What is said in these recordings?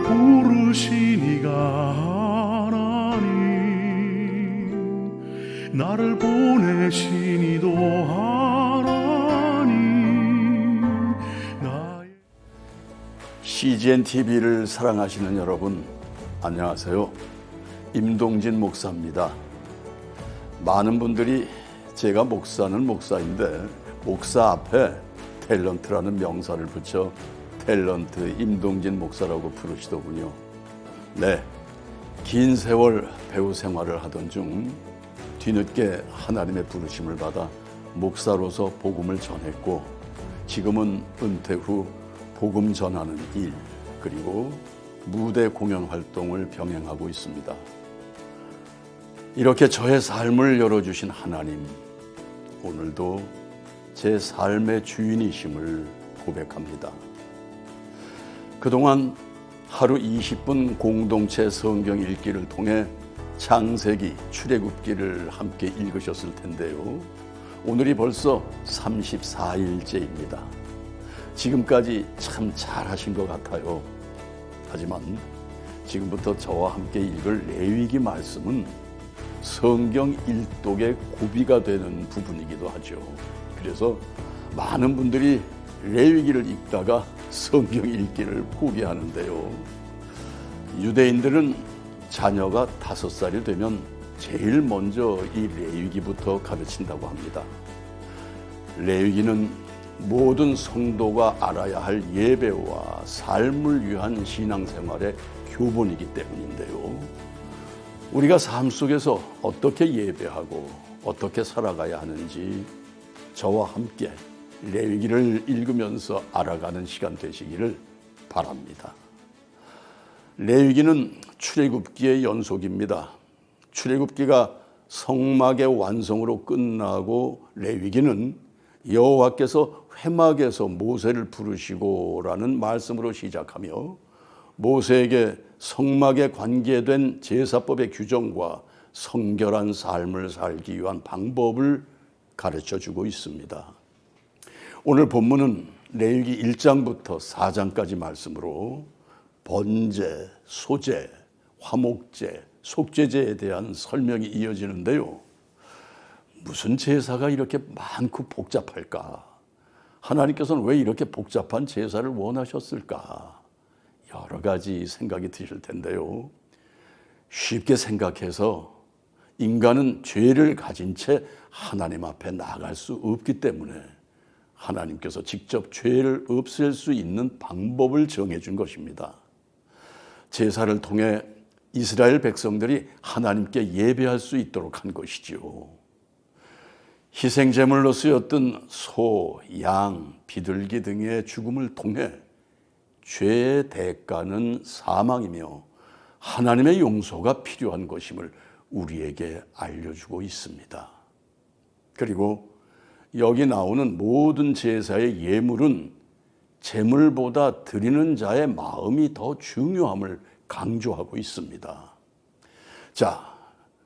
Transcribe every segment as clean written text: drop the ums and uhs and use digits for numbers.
나를 부르시니가 하나님, 나를 보내시니도 하나님. CGN TV를 사랑하시는 여러분, 안녕하세요. 임동진 목사입니다. 많은 분들이 제가 목사는 목사인데 목사 앞에 탤런트라는 명사를 붙여 탤런트 임동진 목사라고 부르시더군요. 네, 긴 세월 배우 생활을 하던 중 뒤늦게 하나님의 부르심을 받아 목사로서 복음을 전했고, 지금은 은퇴 후 복음 전하는 일, 그리고 무대 공연 활동을 병행하고 있습니다. 이렇게 저의 삶을 열어주신 하나님, 오늘도 제 삶의 주인이심을 고백합니다. 그동안 하루 20분 공동체 성경 읽기를 통해 창세기, 출애굽기를 함께 읽으셨을 텐데요. 오늘이 벌써 34일째입니다. 지금까지 참 잘하신 것 같아요. 하지만 지금부터 저와 함께 읽을 레위기 말씀은 성경 일독의 고비가 되는 부분이기도 하죠. 그래서 많은 분들이 레위기를 읽다가 성경 읽기를 포기하는데요. 유대인들은 자녀가 5살이 되면 제일 먼저 이 레위기부터 가르친다고 합니다. 레위기는 모든 성도가 알아야 할 예배와 삶을 위한 신앙생활의 교본이기 때문인데요. 우리가 삶 속에서 어떻게 예배하고 어떻게 살아가야 하는지 저와 함께 레위기를 읽으면서 알아가는 시간 되시기를 바랍니다. 레위기는 출애굽기의 연속입니다. 출애굽기가 성막의 완성으로 끝나고 레위기는 여호와께서 회막에서 모세를 부르시고라는 말씀으로 시작하며 모세에게 성막에 관계된 제사법의 규정과 성결한 삶을 살기 위한 방법을 가르쳐주고 있습니다. 오늘 본문은 레위기 1장부터 4장까지 말씀으로 번제, 소제, 화목제, 속죄제에 대한 설명이 이어지는데요. 무슨 제사가 이렇게 많고 복잡할까? 하나님께서는 왜 이렇게 복잡한 제사를 원하셨을까? 여러 가지 생각이 드실 텐데요. 쉽게 생각해서 인간은 죄를 가진 채 하나님 앞에 나갈 수 없기 때문에 하나님께서 직접 죄를 없앨 수 있는 방법을 정해준 것입니다. 제사를 통해 이스라엘 백성들이 하나님께 예배할 수 있도록 한 것이지요. 희생제물로 쓰였던 소, 양, 비둘기 등의 죽음을 통해 죄의 대가는 사망이며 하나님의 용서가 필요한 것임을 우리에게 알려주고 있습니다. 그리고 여기 나오는 모든 제사의 예물은 제물보다 드리는 자의 마음이 더 중요함을 강조하고 있습니다. 자,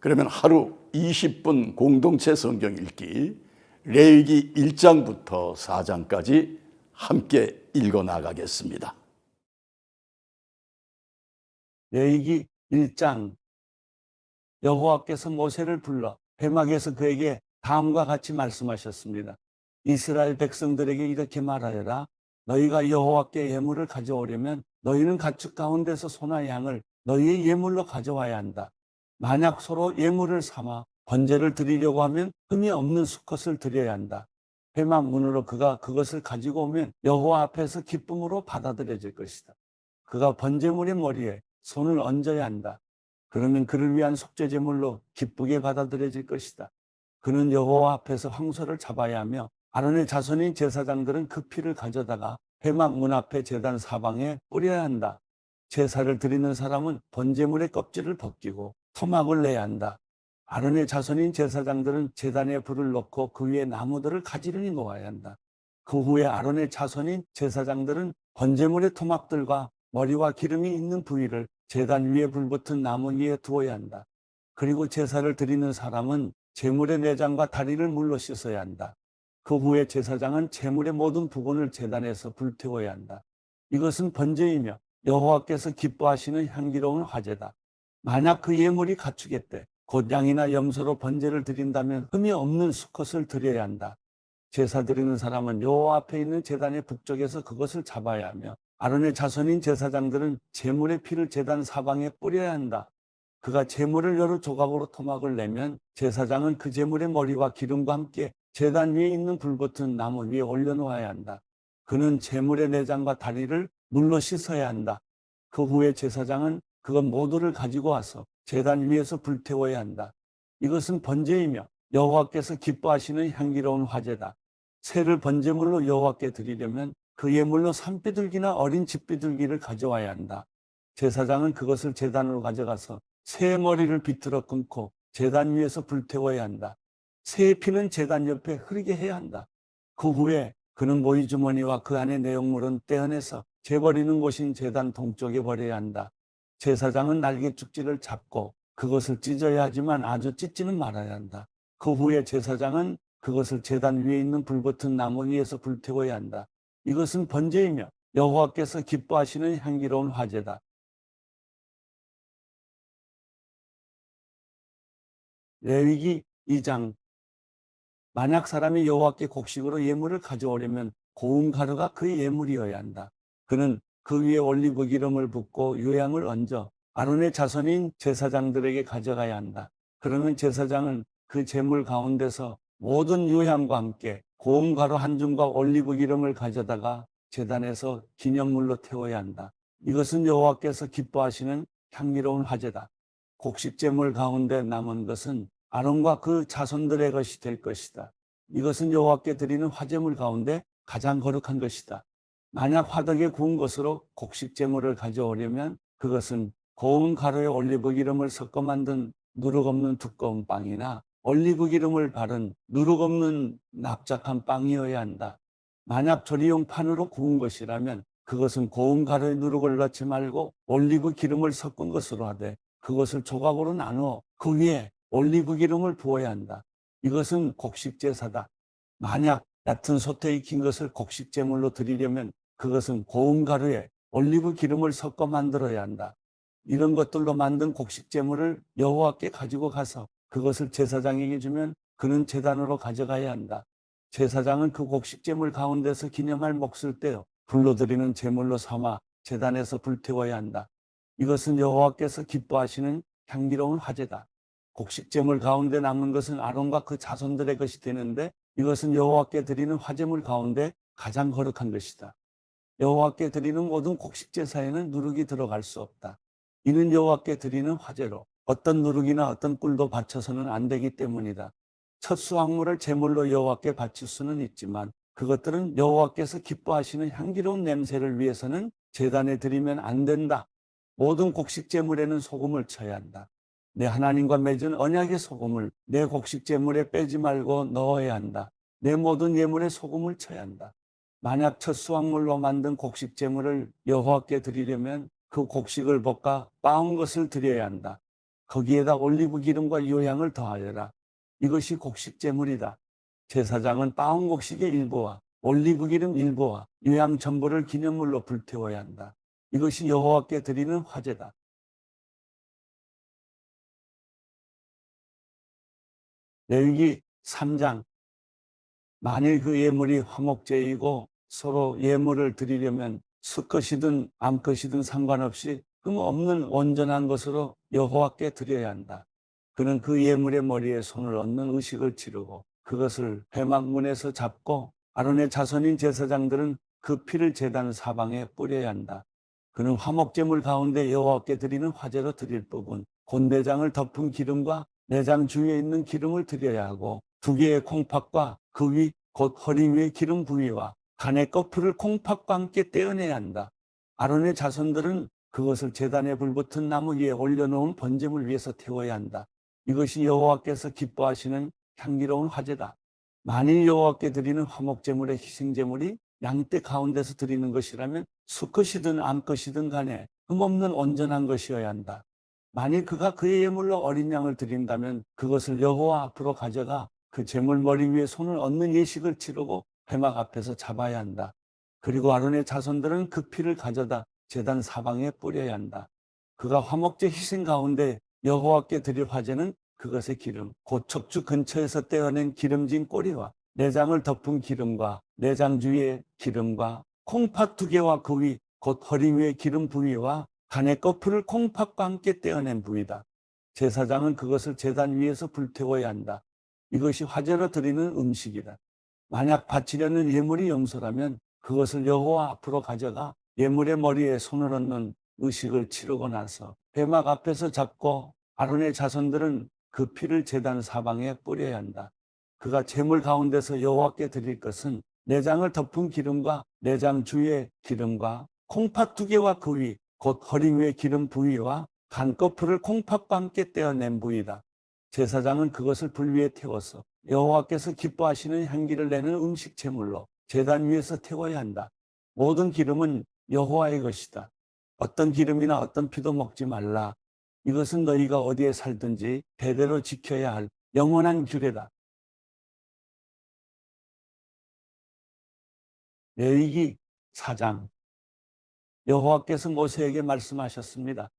그러면 하루 20분 공동체 성경 읽기, 레위기 1장부터 4장까지 함께 읽어 나가겠습니다. 레위기 1장. 여호와께서 모세를 불러 회막에서 그에게 다음과 같이 말씀하셨습니다. 이스라엘 백성들에게 이렇게 말하여라. 너희가 여호와께 예물을 가져오려면 너희는 가축 가운데서 소나 양을 너희의 예물로 가져와야 한다. 만약 서로 예물을 삼아 번제를 드리려고 하면 흠이 없는 수컷을 드려야 한다. 회막 문으로 그가 그것을 가지고 오면 여호와 앞에서 기쁨으로 받아들여질 것이다. 그가 번제물의 머리에 손을 얹어야 한다. 그러면 그를 위한 속죄제물로 기쁘게 받아들여질 것이다. 그는 여호와 앞에서 황소를 잡아야 하며 아론의 자손인 제사장들은 그 피를 가져다가 회막 문 앞에 제단 사방에 뿌려야 한다. 제사를 드리는 사람은 번제물의 껍질을 벗기고 토막을 내야 한다. 아론의 자손인 제사장들은 제단에 불을 넣고 그 위에 나무들을 가지런히 놓아야 한다. 그 후에 아론의 자손인 제사장들은 번제물의 토막들과 머리와 기름이 있는 부위를 제단 위에 불붙은 나무 위에 두어야 한다. 그리고 제사를 드리는 사람은 제물의 내장과 다리를 물로 씻어야 한다. 그 후에 제사장은 제물의 모든 부분을 제단에서 불태워야 한다. 이것은 번제이며 여호와께서 기뻐하시는 향기로운 화제다. 만약 그 예물이 갖추겠대 곧 양이나 염소로 번제를 드린다면 흠이 없는 수컷을 드려야 한다. 제사 드리는 사람은 여호와 앞에 있는 제단의 북쪽에서 그것을 잡아야 하며 아론의 자손인 제사장들은 제물의 피를 제단 사방에 뿌려야 한다. 그가 제물을 여러 조각으로 토막을 내면 제사장은 그 제물의 머리와 기름과 함께 제단 위에 있는 불붙은 나무 위에 올려놓아야 한다. 그는 제물의 내장과 다리를 물로 씻어야 한다. 그 후에 제사장은 그것 모두를 가지고 와서 제단 위에서 불태워야 한다. 이것은 번제이며 여호와께서 기뻐하시는 향기로운 화제다. 새를 번제물로 여호와께 드리려면 그 예물로 산비둘기나 어린 집비둘기를 가져와야 한다. 제사장은 그것을 제단으로 가져가서 새의 머리를 비틀어 끊고 제단 위에서 불태워야 한다. 새의 피는 제단 옆에 흐르게 해야 한다. 그 후에 그는 모이 주머니와 그 안의 내용물은 떼어내서 재버리는 곳인 제단 동쪽에 버려야 한다. 제사장은 날개 쭉지를 잡고 그것을 찢어야 하지만 아주 찢지는 말아야 한다. 그 후에 제사장은 그것을 제단 위에 있는 불붙은 나무 위에서 불태워야 한다. 이것은 번제이며 여호와께서 기뻐하시는 향기로운 화제다. 레위기 2장. 만약 사람이 여호와께 곡식으로 예물을 가져오려면 고운 가루가 그의 예물이어야 한다. 그는 그 위에 올리브 기름을 붓고 유향을 얹어 아론의 자손인 제사장들에게 가져가야 한다. 그러면 제사장은 그 제물 가운데서 모든 유향과 함께 고운 가루 한 줌과 올리브 기름을 가져다가 제단에서 기념물로 태워야 한다. 이것은 여호와께서 기뻐하시는 향기로운 화제다. 곡식 제물 가운데 남은 것은 아론과 그 자손들의 것이 될 것이다. 이것은 여호와께 드리는 화제물 가운데 가장 거룩한 것이다. 만약 화덕에 구운 것으로 곡식 제물을 가져오려면 그것은 고운 가루에 올리브 기름을 섞어 만든 누룩 없는 두꺼운 빵이나 올리브 기름을 바른 누룩 없는 납작한 빵이어야 한다. 만약 조리용 판으로 구운 것이라면 그것은 고운 가루에 누룩을 넣지 말고 올리브 기름을 섞은 것으로 하되 그것을 조각으로 나누어 그 위에 올리브 기름을 부어야 한다. 이것은 곡식 제사다. 만약 얕은 솥에 익힌 것을 곡식 제물로 드리려면 그것은 고운 가루에 올리브 기름을 섞어 만들어야 한다. 이런 것들로 만든 곡식 제물을 여호와께 가지고 가서 그것을 제사장에게 주면 그는 제단으로 가져가야 한다. 제사장은 그 곡식 제물 가운데서 기념할 몫을 떼어 불로 드리는 제물로 삼아 제단에서 불태워야 한다. 이것은 여호와께서 기뻐하시는 향기로운 화제다. 곡식 제물 가운데 남은 것은 아론과 그 자손들의 것이 되는데 이것은 여호와께 드리는 화제물 가운데 가장 거룩한 것이다. 여호와께 드리는 모든 곡식 제사에는 누룩이 들어갈 수 없다. 이는 여호와께 드리는 화제로 어떤 누룩이나 어떤 꿀도 바쳐서는 안 되기 때문이다. 첫 수확물을 제물로 여호와께 바칠 수는 있지만 그것들은 여호와께서 기뻐하시는 향기로운 냄새를 위해서는 제단에 드리면 안 된다. 모든 곡식 제물에는 소금을 쳐야 한다. 내 하나님과 맺은 언약의 소금을 내 곡식 제물에 빼지 말고 넣어야 한다. 내 모든 예물에 소금을 쳐야 한다. 만약 첫 수확물로 만든 곡식 제물을 여호와께 드리려면 그 곡식을 볶아 빻은 것을 드려야 한다. 거기에다 올리브 기름과 유향을 더하여라. 이것이 곡식 제물이다. 제사장은 빻은 곡식의 일부와 올리브 기름 일부와 유향 전부를 기념물로 불태워야 한다. 이것이 여호와께 드리는 화제다. 레위기 3장. 만일 그 예물이 화목제이고 서로 예물을 드리려면 수컷이든 암컷이든 상관없이 흠 없는 온전한 것으로 여호와께 드려야 한다. 그는 그 예물의 머리에 손을 얹는 의식을 치르고 그것을 회막문에서 잡고 아론의 자손인 제사장들은 그 피를 제단 사방에 뿌려야 한다. 그는 화목제물 가운데 여호와께 드리는 화제로 드릴 부분 곤내장을 덮은 기름과 내장 주위에 있는 기름을 드려야 하고 2개의 콩팥과 그 위 곧 허리 위의 기름 부위와 간의 거풀을 콩팥과 함께 떼어내야 한다. 아론의 자손들은 그것을 제단에 불붙은 나무 위에 올려놓은 번제물 위에서 태워야 한다. 이것이 여호와께서 기뻐하시는 향기로운 화제다. 만일 여호와께 드리는 화목제물의 희생제물이 양떼 가운데서 드리는 것이라면 수컷이든 암컷이든 간에 흠없는 온전한 것이어야 한다. 만일 그가 그의 예물로 어린 양을 드린다면 그것을 여호와 앞으로 가져가 그 제물 머리 위에 손을 얹는 예식을 치르고 회막 앞에서 잡아야 한다. 그리고 아론의 자손들은 그 피를 가져다 제단 사방에 뿌려야 한다. 그가 화목제 희생 가운데 여호와께 드릴 화제는 그것의 기름, 곧 척추 근처에서 떼어낸 기름진 꼬리와 내장을 덮은 기름과 내장 주위의 기름과 콩팥 2개와 그 위, 곧 허리 위의 기름 부위와 간의 거풀을 콩팥과 함께 떼어낸 부위다. 제사장은 그것을 제단 위에서 불태워야 한다. 이것이 화제로 드리는 음식이다. 만약 바치려는 예물이 염소라면 그것을 여호와 앞으로 가져가 예물의 머리에 손을 얹는 의식을 치르고 나서 회막 앞에서 잡고 아론의 자손들은 그 피를 제단 사방에 뿌려야 한다. 그가 제물 가운데서 여호와께 드릴 것은 내장을 덮은 기름과 내장 주위의 기름과 콩팥 2개와 그 위, 곧 허리 위의 기름 부위와 간꺼풀을 콩팥과 함께 떼어낸 부위다. 제사장은 그것을 불 위에 태워서 여호와께서 기뻐하시는 향기를 내는 음식 제물로 제단 위에서 태워야 한다. 모든 기름은 여호와의 것이다. 어떤 기름이나 어떤 피도 먹지 말라. 이것은 너희가 어디에 살든지 대대로 지켜야 할 영원한 규례다. 레위기 4장. 여호와께서 모세에게 말씀하셨습니다.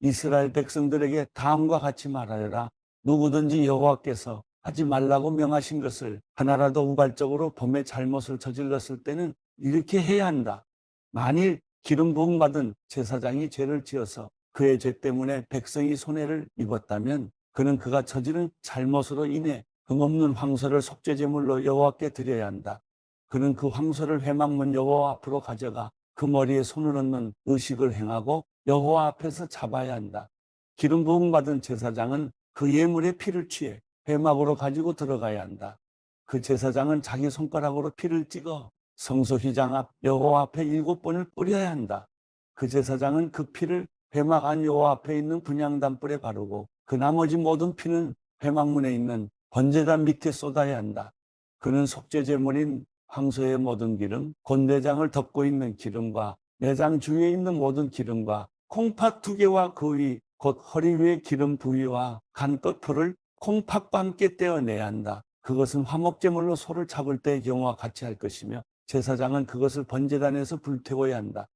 이스라엘 백성들에게 다음과 같이 말하여라. 누구든지 여호와께서 하지 말라고 명하신 것을 하나라도 우발적으로 범의 잘못을 저질렀을 때는 이렇게 해야 한다. 만일 기름 부음 받은 제사장이 죄를 지어서 그의 죄 때문에 백성이 손해를 입었다면 그는 그가 저지른 잘못으로 인해 흠없는 황소를 속죄제물로 여호와께 드려야 한다. 그는 그 황소를 회막문 여호와 앞으로 가져가 그 머리에 손을 얹는 의식을 행하고 여호와 앞에서 잡아야 한다. 기름 부음 받은 제사장은 그 예물의 피를 취해 회막으로 가지고 들어가야 한다. 그 제사장은 자기 손가락으로 피를 찍어 성소 휘장 앞 여호와 앞에 7번을 뿌려야 한다. 그 제사장은 그 피를 회막 안 여호와 앞에 있는 분향단 뿔에 바르고 그 나머지 모든 피는 회막문에 있는 번제단 밑에 쏟아야 한다. 그는 속죄제물인 황소의 모든 기름, 곧 내장을 덮고 있는 기름과 내장 주위에 있는 모든 기름과 콩팥 2개와 그 위, 곧 허리 위의 기름 부위와 간꺼풀을 콩팥과 함께 떼어내야 한다. 그것은 화목제물로 소를 잡을 때의 경우와 같이 할 것이며 제사장은 그것을 번제단에서 불태워야 한다.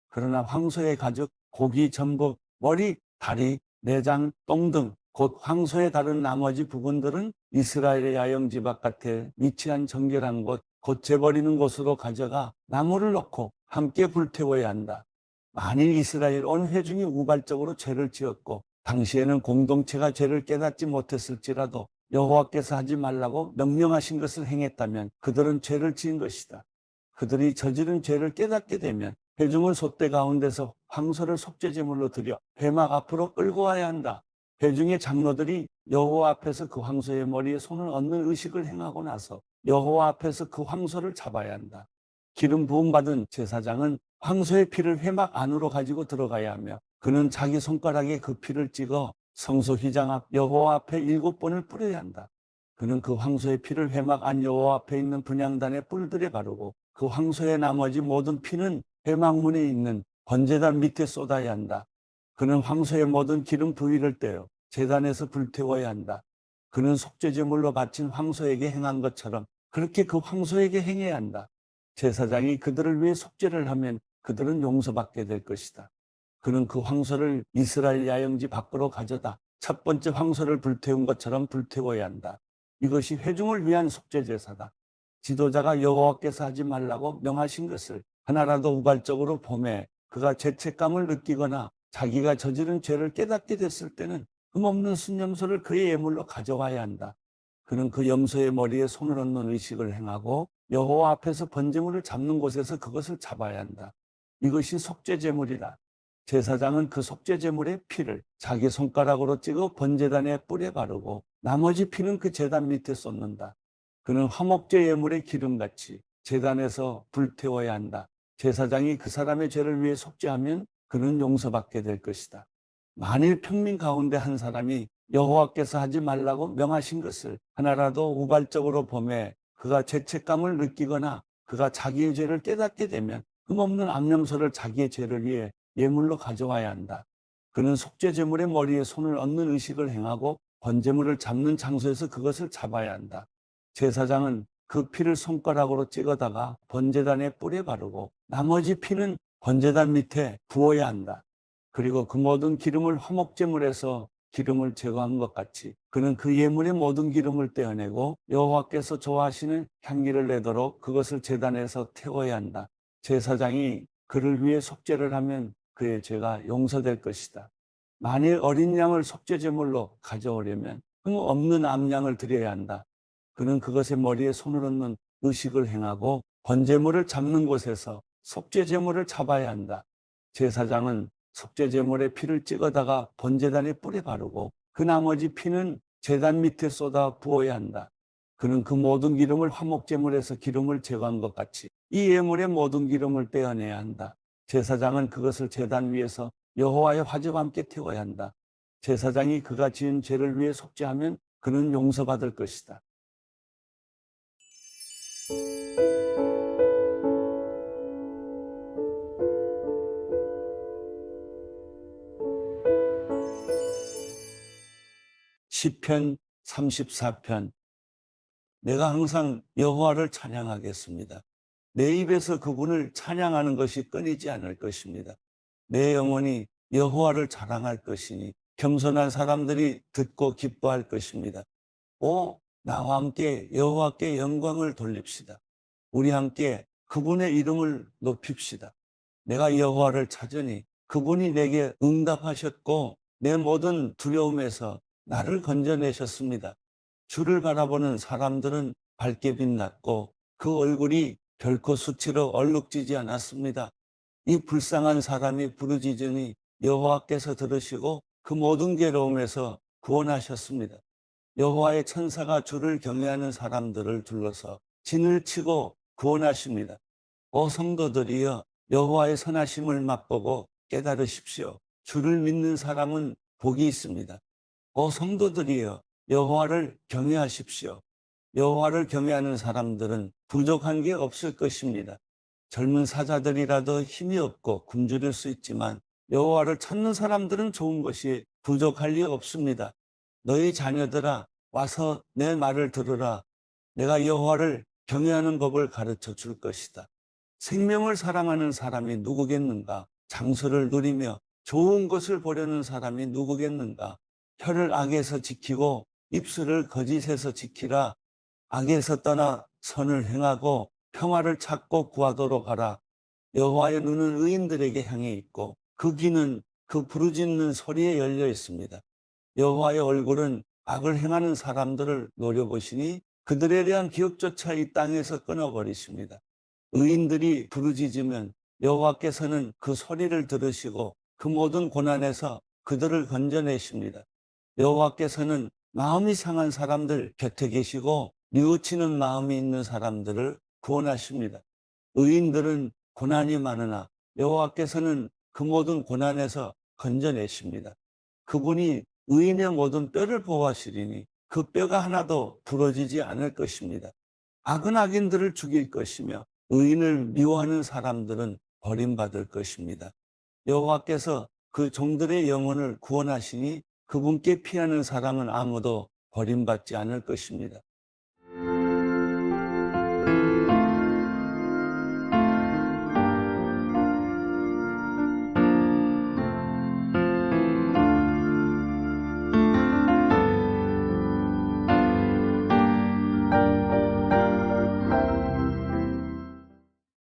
그러나 황소의 가죽, 고기, 전복, 머리, 다리, 내장, 똥 등 곧 황소의 다른 나머지 부분들은 이스라엘의 야영지 바깥에 위치한 정결한 곳, 곧 재버리는 곳으로 가져가 나무를 넣고 함께 불태워야 한다. 만일 이스라엘 온 회중이 우발적으로 죄를 지었고 당시에는 공동체가 죄를 깨닫지 못했을지라도 여호와께서 하지 말라고 명령하신 것을 행했다면 그들은 죄를 지은 것이다. 그들이 저지른 죄를 깨닫게 되면 회중을 솥대 가운데서 황소를 속죄제물로 드려 회막 앞으로 끌고 와야 한다. 회중의 장로들이 여호와 앞에서 그 황소의 머리에 손을 얹는 의식을 행하고 나서 여호와 앞에서 그 황소를 잡아야 한다. 기름 부음 받은 제사장은 황소의 피를 회막 안으로 가지고 들어가야 하며 그는 자기 손가락에 그 피를 찍어 성소 휘장 앞 여호와 앞에 7번을 뿌려야 한다. 그는 그 황소의 피를 회막 안 여호와 앞에 있는 분향단의 뿔들에 바르고 그 황소의 나머지 모든 피는 회막문에 있는 번제단 밑에 쏟아야 한다. 그는 황소의 모든 기름 부위를 떼어 제단에서 불태워야 한다. 그는 속죄제물로 바친 황소에게 행한 것처럼 그렇게 그 황소에게 행해야 한다. 제사장이 그들을 위해 속죄를 하면 그들은 용서받게 될 것이다. 그는 그 황소를 이스라엘 야영지 밖으로 가져다 첫 번째 황소를 불태운 것처럼 불태워야 한다. 이것이 회중을 위한 속죄제사다. 지도자가 여호와께서 하지 말라고 명하신 것을 하나라도 우발적으로 범해 그가 죄책감을 느끼거나 자기가 저지른 죄를 깨닫게 됐을 때는 흠없는 순염소를 그의 예물로 가져와야 한다. 그는 그 염소의 머리에 손을 얹는 의식을 행하고 여호와 앞에서 번제물을 잡는 곳에서 그것을 잡아야 한다. 이것이 속죄제물이다. 제사장은 그 속죄제물의 피를 자기 손가락으로 찍어 번제단의 뿔에 바르고 나머지 피는 그 제단 밑에 쏟는다. 그는 화목제 예물의 기름같이 제단에서 불태워야 한다. 제사장이 그 사람의 죄를 위해 속죄하면 그는 용서받게 될 것이다. 만일 평민 가운데 한 사람이 여호와께서 하지 말라고 명하신 것을 하나라도 우발적으로 범해 그가 죄책감을 느끼거나 그가 자기의 죄를 깨닫게 되면 흠없는 암염소를 자기의 죄를 위해 예물로 가져와야 한다. 그는 속죄제물의 머리에 손을 얹는 의식을 행하고 번제물을 잡는 장소에서 그것을 잡아야 한다. 제사장은 그 피를 손가락으로 찍어다가 번제단의 뿔에 바르고 나머지 피는 번제단 밑에 부어야 한다. 그리고 그 모든 기름을 화목제물에서 기름을 제거한 것 같이 그는 그 예물의 모든 기름을 떼어내고 여호와께서 좋아하시는 향기를 내도록 그것을 제단에서 태워야 한다. 제사장이 그를 위해 속죄를 하면 그의 죄가 용서될 것이다. 만일 어린 양을 속죄제물로 가져오려면 흠 없는 암양을 드려야 한다. 그는 그것의 머리에 손을 얹는 의식을 행하고 번제물을 잡는 곳에서 속죄제물을 잡아야 한다. 제사장은 속죄제물의 피를 찍어다가 번제단에 뿌려 바르고 그 나머지 피는 제단 밑에 쏟아 부어야 한다. 그는 그 모든 기름을 화목제물에서 기름을 제거한 것 같이 이 예물의 모든 기름을 떼어내야 한다. 제사장은 그것을 제단 위에서 여호와의 화제와 함께 태워야 한다. 제사장이 그가 지은 죄를 위해 속죄하면 그는 용서받을 것이다. 시편 34편. 내가 항상 여호와를 찬양하겠습니다. 내 입에서 그분을 찬양하는 것이 끊이지 않을 것입니다. 내 영혼이 여호와를 자랑할 것이니 겸손한 사람들이 듣고 기뻐할 것입니다. 오, 나와 함께 여호와께 영광을 돌립시다. 우리 함께 그분의 이름을 높입시다. 내가 여호와를 찾으니 그분이 내게 응답하셨고 내 모든 두려움에서 나를 건져내셨습니다. 주를 바라보는 사람들은 밝게 빛났고 그 얼굴이 결코 수치로 얼룩지지 않았습니다. 이 불쌍한 사람이 부르짖으니 여호와께서 들으시고 그 모든 괴로움에서 구원하셨습니다. 여호와의 천사가 주를 경외하는 사람들을 둘러서 진을 치고 구원하십니다. 오 성도들이여, 여호와의 선하심을 맛보고 깨달으십시오. 주를 믿는 사람은 복이 있습니다. 오 성도들이여, 여호와를 경외하십시오. 여호와를 경외하는 사람들은 부족한 게 없을 것입니다. 젊은 사자들이라도 힘이 없고 굶주릴 수 있지만 여호와를 찾는 사람들은 좋은 것이 부족할 리 없습니다. 너희 자녀들아, 와서 내 말을 들으라. 내가 여호와를 경외하는 법을 가르쳐 줄 것이다. 생명을 사랑하는 사람이 누구겠는가? 장수를 누리며 좋은 것을 보려는 사람이 누구겠는가? 혀를 악에서 지키고 입술을 거짓에서 지키라. 악에서 떠나 선을 행하고 평화를 찾고 구하도록 하라. 여호와의 눈은 의인들에게 향해 있고 그 귀는 그 부르짖는 소리에 열려 있습니다. 여호와의 얼굴은 악을 행하는 사람들을 노려보시니 그들에 대한 기억조차 이 땅에서 끊어버리십니다. 의인들이 부르짖으면 여호와께서는 그 소리를 들으시고 그 모든 고난에서 그들을 건져내십니다. 여호와께서는 마음이 상한 사람들 곁에 계시고 뉘우치는 마음이 있는 사람들을 구원하십니다. 의인들은 고난이 많으나 여호와께서는 그 모든 고난에서 건져내십니다. 그분이 의인의 모든 뼈를 보호하시리니 그 뼈가 하나도 부러지지 않을 것입니다. 악은 악인들을 죽일 것이며 의인을 미워하는 사람들은 버림받을 것입니다. 여호와께서 그 종들의 영혼을 구원하시니 그분께 피하는 사람은 아무도 버림받지 않을 것입니다.